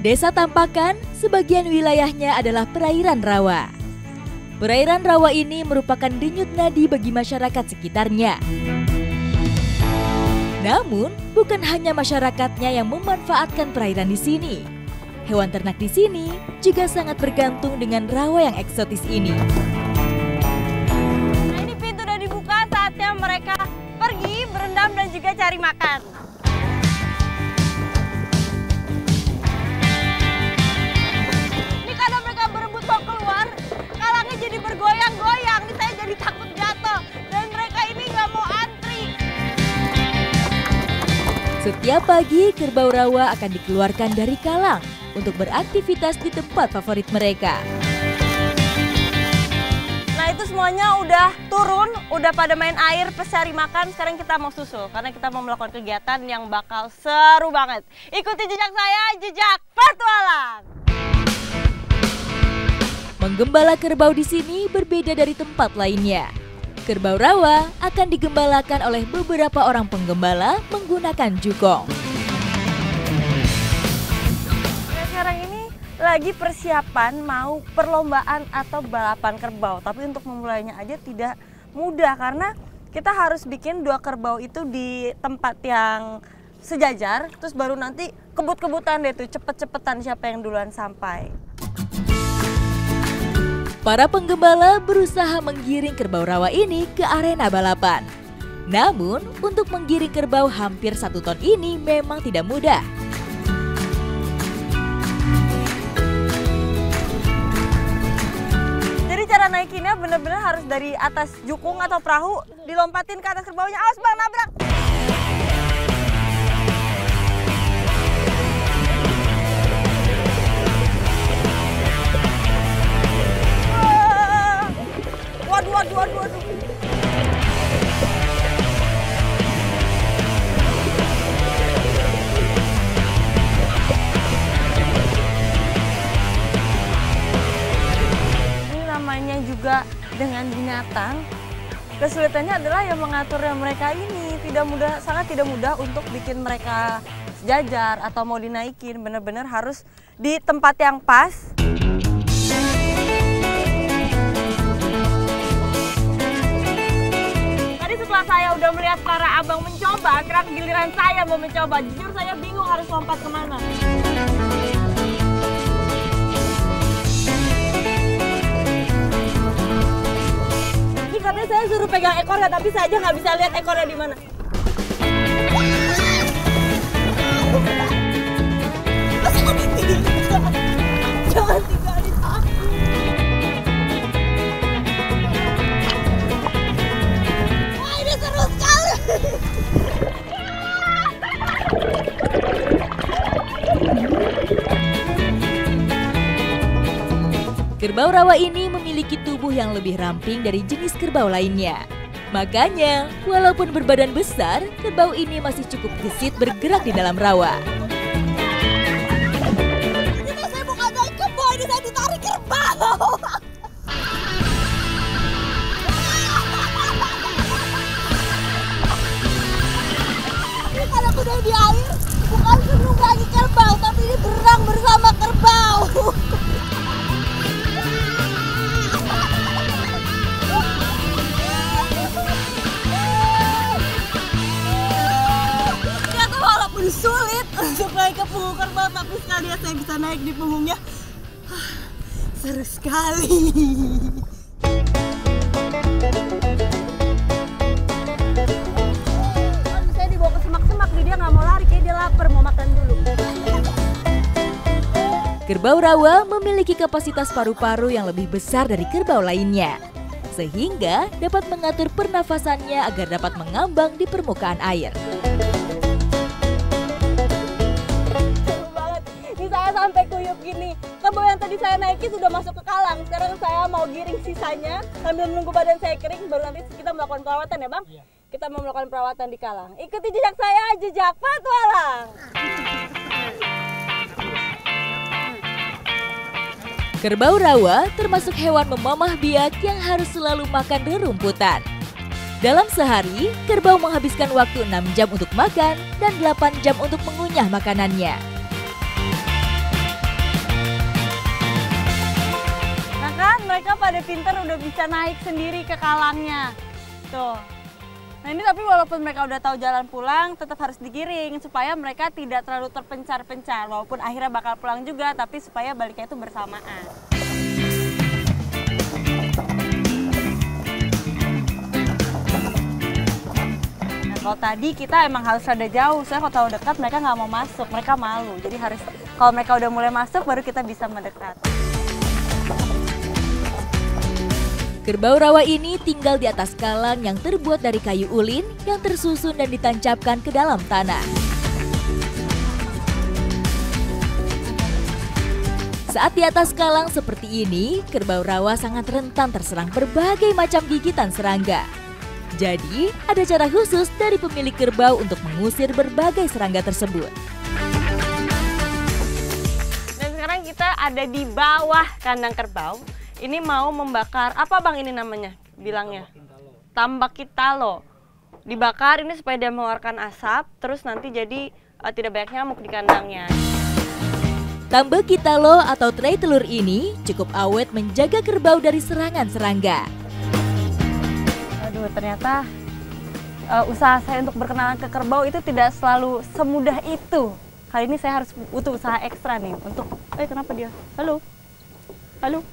Desa Tampakan, sebagian wilayahnya adalah perairan rawa. Perairan rawa ini merupakan denyut nadi bagi masyarakat sekitarnya. Namun, bukan hanya masyarakatnya yang memanfaatkan perairan di sini. Hewan ternak di sini juga sangat bergantung dengan rawa yang eksotis ini. Nah, ini pintu udah dibuka, saatnya mereka pergi berendam dan juga cari makan. Ini karena mereka berebut mau keluar, kalangnya jadi bergoyang-goyang. Ini saya jadi takut jatuh dan mereka ini nggak mau antri. Setiap pagi, kerbau rawa akan dikeluarkan dari kalang untuk beraktivitas di tempat favorit mereka. Nah, itu semuanya udah turun, udah pada main air, cari makan. Sekarang kita mau susul karena kita mau melakukan kegiatan yang bakal seru banget. Ikuti jejak saya, jejak petualang. Menggembala kerbau di sini berbeda dari tempat lainnya. Kerbau rawa akan digembalakan oleh beberapa orang penggembala menggunakan jukong. Sekarang ini lagi persiapan mau perlombaan atau balapan kerbau. Tapi untuk memulainya aja tidak mudah karena kita harus bikin 2 kerbau itu di tempat yang sejajar. Terus baru nanti kebut-kebutan deh tuh, cepet-cepetan siapa yang duluan sampai. Para penggembala berusaha menggiring kerbau rawa ini ke arena balapan. Namun, untuk menggiring kerbau hampir 1 ton ini memang tidak mudah. Jadi cara naikinnya benar-benar harus dari atas jukung atau perahu, dilompatin ke atas kerbaunya. Awas bang, nabrak! Waduh. Ini namanya juga dengan binatang. Kesulitannya adalah yang mengaturnya mereka ini sangat tidak mudah untuk bikin mereka sejajar atau mau dinaikin. Benar-benar harus di tempat yang pas. Setelah saya udah melihat para abang mencoba, sekarang giliran saya mau mencoba. Jujur saya bingung harus lompat kemana. Ini katanya saya suruh pegang ekornya, tapi saya aja nggak bisa lihat ekornya di mana. Jangan tinggalin aku. Kerbau rawa ini memiliki tubuh yang lebih ramping dari jenis kerbau lainnya. Makanya, walaupun berbadan besar, kerbau ini masih cukup gesit bergerak di dalam rawa. Ini saya bukan naik kerbau, ini saya ditarik kerbau. Ini kalau aku udah di air, bukan senung lagi kerbau, tapi ini berang bersama kerbau. Sulit untuk naik ke punggung kerbau, tapi sekali saya bisa naik di punggungnya. Seru sekali. Saya dibawa ke semak-semak, dia nggak mau lari, kayak dia lapar, mau makan dulu. Kerbau rawa memiliki kapasitas paru-paru yang lebih besar dari kerbau lainnya, sehingga dapat mengatur pernafasannya agar dapat mengambang di permukaan air. Sampai kuyup gini. Kerbau yang tadi saya naiki sudah masuk ke kalang. Sekarang saya mau giring sisanya sambil menunggu badan saya kering, baru nanti kita melakukan perawatan ya bang. Iya. Kita mau melakukan perawatan di kalang. Ikuti jejak saya, jejak petualang. Kerbau rawa termasuk hewan memamah biak yang harus selalu makan rerumputan. Dalam sehari, kerbau menghabiskan waktu 6 jam untuk makan dan 8 jam untuk mengunyah makanannya. mereka pada pinter udah bisa naik sendiri ke kalangnya. Tuh. Nah ini tapi walaupun mereka udah tahu jalan pulang, tetap harus digiring supaya mereka tidak terlalu terpencar-pencar. Walaupun akhirnya bakal pulang juga, tapi supaya baliknya itu bersamaan. Nah kalau tadi kita emang harus rada jauh, soalnya kalau terlalu dekat mereka nggak mau masuk, mereka malu. Jadi harus kalau mereka udah mulai masuk, baru kita bisa mendekat. Kerbau rawa ini tinggal di atas kalang yang terbuat dari kayu ulin yang tersusun dan ditancapkan ke dalam tanah. Saat di atas kalang seperti ini, kerbau rawa sangat rentan terserang berbagai macam gigitan serangga. Jadi, ada cara khusus dari pemilik kerbau untuk mengusir berbagai serangga tersebut. Dan sekarang kita ada di bawah kandang kerbau. Ini mau membakar, apa bang ini namanya bilangnya? Tambak kitalo. Dibakar ini supaya dia mengeluarkan asap, terus nanti jadi tidak banyak nyamuk di kandangnya. Tambak kitalo atau tray telur ini cukup awet menjaga kerbau dari serangan serangga. Aduh, ternyata usaha saya untuk berkenalan ke kerbau itu tidak selalu semudah itu. Kali ini saya harus butuh usaha ekstra nih untuk, kenapa dia? Halo? Halo?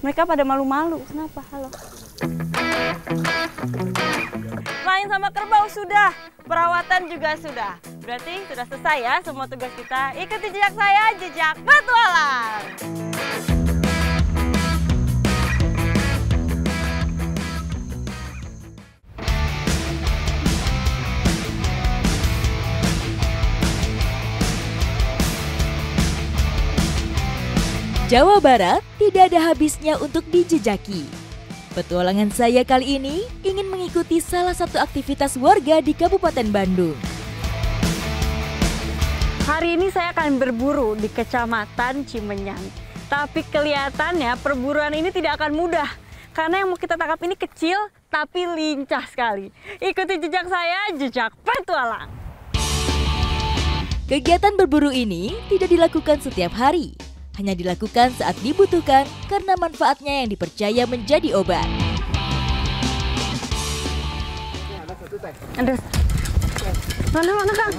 Mereka pada malu-malu, kenapa? Halo. Main sama kerbau sudah, perawatan juga sudah. Berarti sudah selesai ya semua tugas kita. Ikuti jejak saya, jejak petualang. Jawa Barat tidak ada habisnya untuk dijejaki. Petualangan saya kali ini ingin mengikuti salah satu aktivitas warga di Kabupaten Bandung. Hari ini saya akan berburu di Kecamatan Cimenyang. Tapi kelihatannya perburuan ini tidak akan mudah. Karena yang mau kita tangkap ini kecil tapi lincah sekali. Ikuti jejak saya, jejak petualang. Kegiatan berburu ini tidak dilakukan setiap hari. Hanya dilakukan saat dibutuhkan karena manfaatnya yang dipercaya menjadi obat. Aduh. Mana Kang?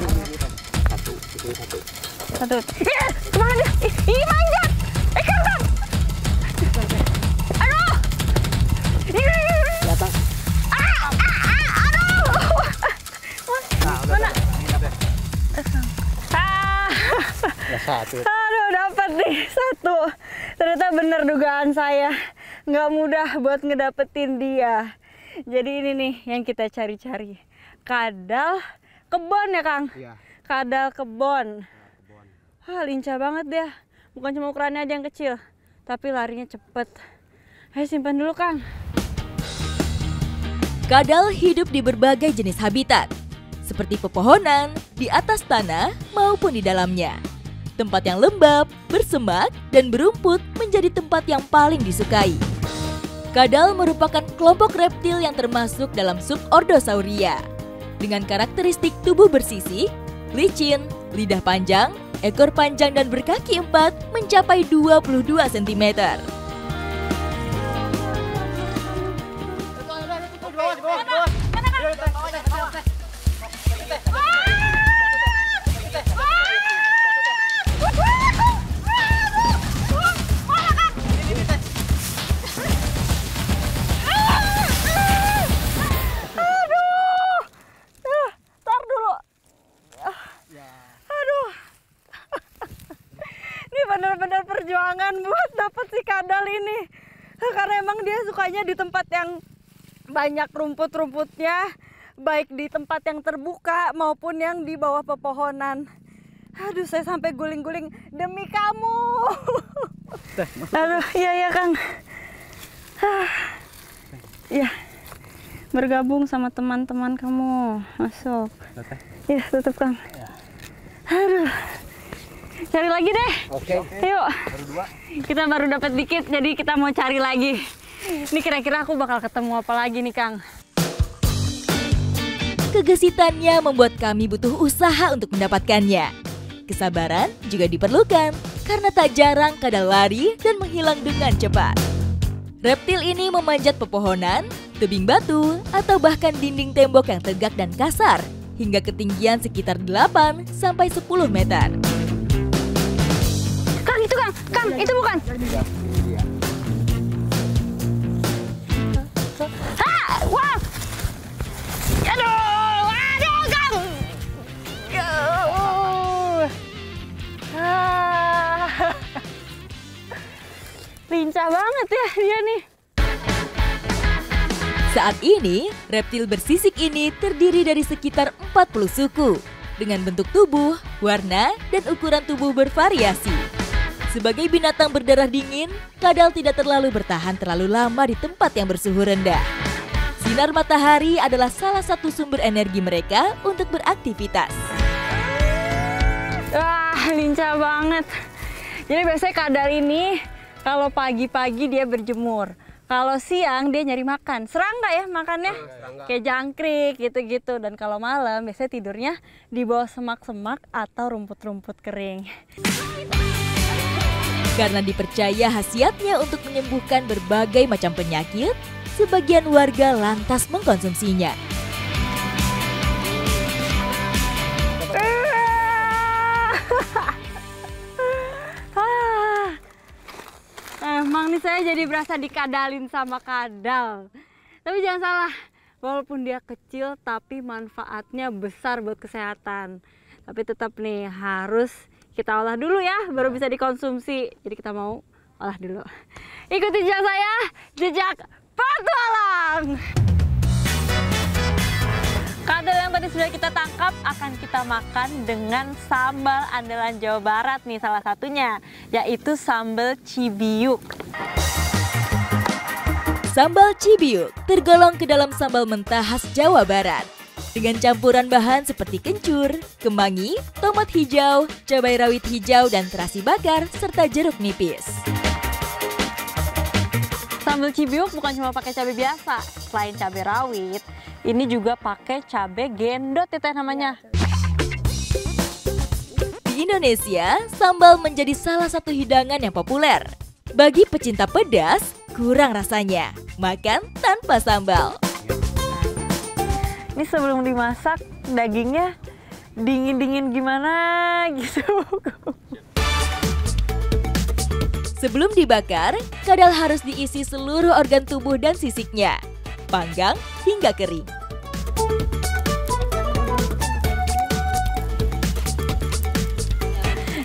Satu. Kemana dia? Ih, manjat! Kang! Aduh! Ini. Atas. Aduh! Mana? Ya, satu. Aduh, dapat nih satu. Ternyata bener dugaan saya. Nggak mudah buat ngedapetin dia. Jadi ini nih yang kita cari-cari. Kadal kebon ya, Kang? Iya. Kadal kebon. Kebon. Wah, lincah banget dia. Bukan cuma ukurannya aja yang kecil, tapi larinya cepet. Ayo simpan dulu, Kang. Kadal hidup di berbagai jenis habitat, seperti pepohonan, di atas tanah, maupun di dalamnya. Tempat yang lembab, bersemak, dan berumput menjadi tempat yang paling disukai. Kadal merupakan kelompok reptil yang termasuk dalam subordosauria. Dengan karakteristik tubuh bersisik, licin, lidah panjang, ekor panjang dan berkaki 4 mencapai 22 cm. Benar-benar perjuangan buat dapat si kadal ini, karena emang dia sukanya di tempat yang banyak rumput-rumputnya, baik di tempat yang terbuka maupun yang di bawah pepohonan. Aduh, saya sampai guling-guling demi kamu. Aduh, iya Kang. Ya, bergabung sama teman-teman kamu, masuk. Ya, tutup Kang. Aduh. Cari lagi deh. Oke. Yuk. Baru 2. Kita baru dapat dikit, jadi kita mau cari lagi. Ini kira-kira aku bakal ketemu apa lagi nih, Kang? Kegesitannya membuat kami butuh usaha untuk mendapatkannya. Kesabaran juga diperlukan. karena tak jarang kadal lari dan menghilang dengan cepat. Reptil ini memanjat pepohonan, tebing batu, atau bahkan dinding tembok yang tegak dan kasar hingga ketinggian sekitar 8 sampai 10 meter. Kang, itu Kang. Kang, itu bukan. Wah! Aduh, Kang! Lincah banget ya dia nih. Saat ini, reptil bersisik ini terdiri dari sekitar 40 suku dengan bentuk tubuh, warna, dan ukuran tubuh bervariasi. Sebagai binatang berdarah dingin, kadal tidak terlalu bertahan terlalu lama di tempat yang bersuhu rendah. Sinar matahari adalah salah satu sumber energi mereka untuk beraktivitas. Wah, lincah banget. Jadi biasanya kadal ini kalau pagi-pagi dia berjemur. Kalau siang dia nyari makan. Serangga ya makannya? Kayak jangkrik gitu-gitu. Dan kalau malam biasanya tidurnya di bawah semak-semak atau rumput-rumput kering. Karena dipercaya khasiatnya untuk menyembuhkan berbagai macam penyakit, sebagian warga lantas mengkonsumsinya. Emang nih saya jadi berasa dikadalin sama kadal. Tapi jangan salah, walaupun dia kecil tapi manfaatnya besar buat kesehatan. Tapi tetap nih harus kita olah dulu ya, baru bisa dikonsumsi. Jadi kita mau olah dulu. Ikuti jejak saya, jejak petualang. Kadal yang tadi sudah kita tangkap akan kita makan dengan sambal andalan Jawa Barat nih salah satunya, yaitu sambal cibiuk. Sambal cibiuk tergolong ke dalam sambal mentah khas Jawa Barat. Dengan campuran bahan seperti kencur, kemangi, tomat hijau, cabai rawit hijau, dan terasi bakar, serta jeruk nipis. Sambal cibiuk bukan cuma pakai cabai biasa, selain cabai rawit, ini juga pakai cabai gendot itu namanya. Di Indonesia, sambal menjadi salah satu hidangan yang populer. Bagi pecinta pedas, kurang rasanya makan tanpa sambal. Ini sebelum dimasak, dagingnya dingin-dingin gimana gitu. Sebelum dibakar, kadal harus diisi seluruh organ tubuh dan sisiknya, panggang hingga kering.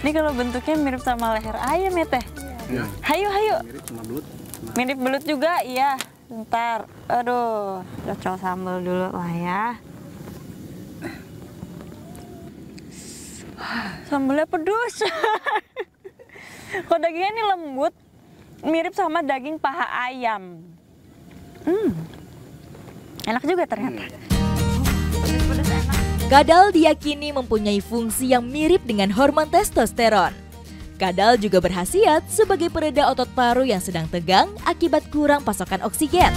Ini kalau bentuknya mirip sama leher ayam ya teh? Iya. Hayu, hayu. Mirip sama belut. Mirip belut juga, iya. Bentar, aduh, cocok sambal dulu lah ya. Sambalnya pedas. Kalau dagingnya ini lembut, mirip sama daging paha ayam. Enak juga ternyata. Pedas-pedas enak. Kadal diyakini mempunyai fungsi yang mirip dengan hormon testosteron. Kadal juga berkhasiat sebagai pereda otot paru yang sedang tegang akibat kurang pasokan oksigen.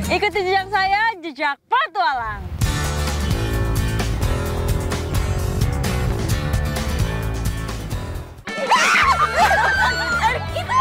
Ikuti jejak saya, jejak petualang. Itu